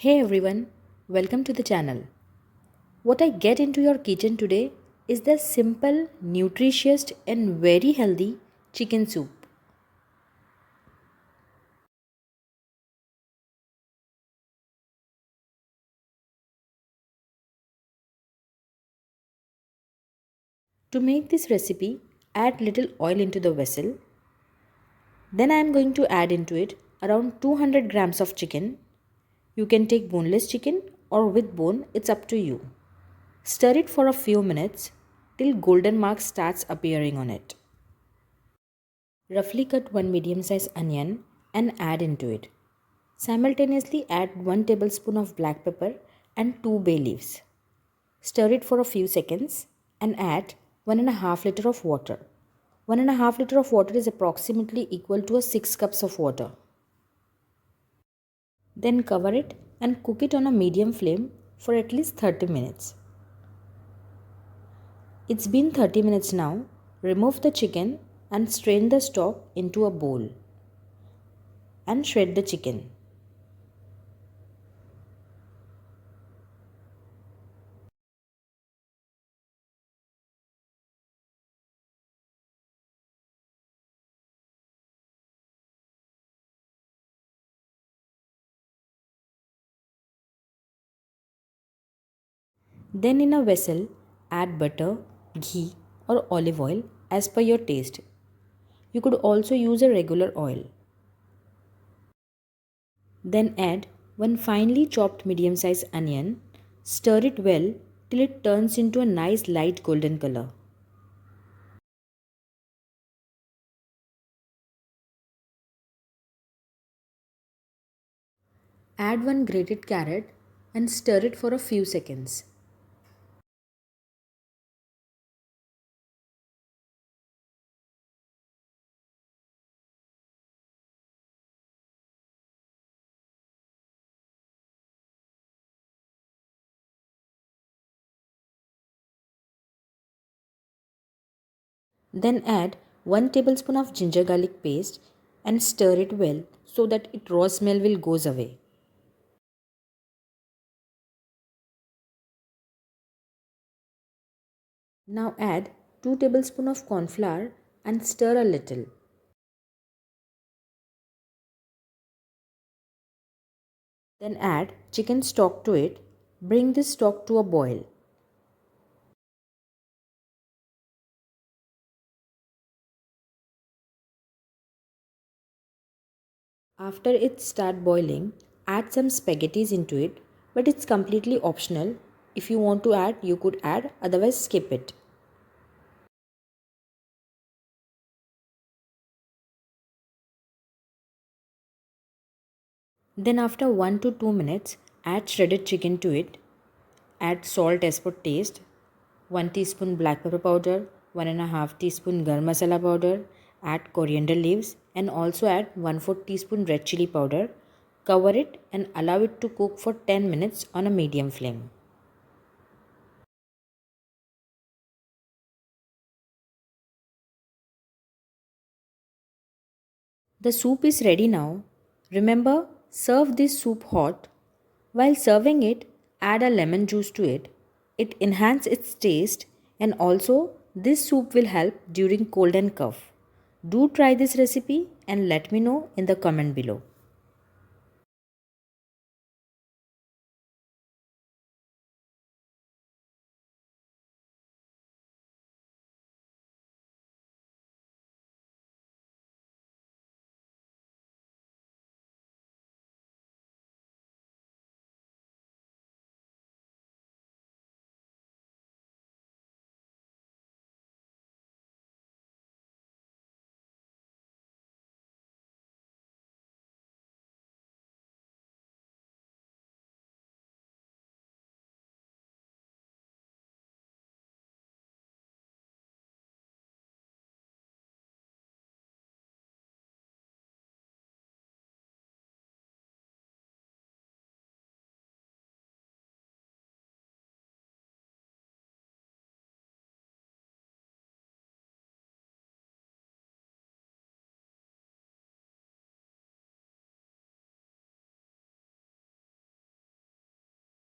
Hey everyone, welcome to the channel. What I get into your kitchen today is the simple, nutritious, and very healthy chicken soup. To make this recipe, add little oil into the vessel. Then I am going to add into it around 200 grams of chicken. You can take boneless chicken or with bone, it's up to you. Stir it for a few minutes till golden mark starts appearing on it. Roughly cut one medium sized onion and add into it. Simultaneously add 1 tablespoon of black pepper and 2 bay leaves. Stir it for a few seconds and add 1.5 liter of water. 1.5 liter of water is approximately equal to a 6 cups of water. Then cover it and cook it on a medium flame for at least 30 minutes. It's been 30 minutes now. Remove the chicken and strain the stock into a bowl and shred the chicken. Then in a vessel, add butter, ghee or olive oil as per your taste. You could also use a regular oil. Then add one finely chopped medium sized onion. Stir it well till it turns into a nice light golden color. Add one grated carrot and stir it for a few seconds. Then add 1 tablespoon of ginger garlic paste and stir it well so that its raw smell will goes away. Now add 2 tablespoons of corn flour and stir a little. Then add chicken stock to it. Bring this stock to a boil. After it start boiling, add some spaghettis into it, but it's completely optional. If you want to add, you could add, otherwise skip it. Then after 1 to 2 minutes, add shredded chicken to it. Add salt as per taste, 1 teaspoon black pepper powder, 1.5 teaspoon garam masala powder, add coriander leaves and also add 1/4 teaspoon red chili powder. Cover it and allow it to cook for 10 minutes on a medium flame. The soup is ready now. Remember, serve this soup hot. While serving it, add a lemon juice to it. It enhances its taste and also this soup will help during cold and cough. Do try this recipe and let me know in the comment below.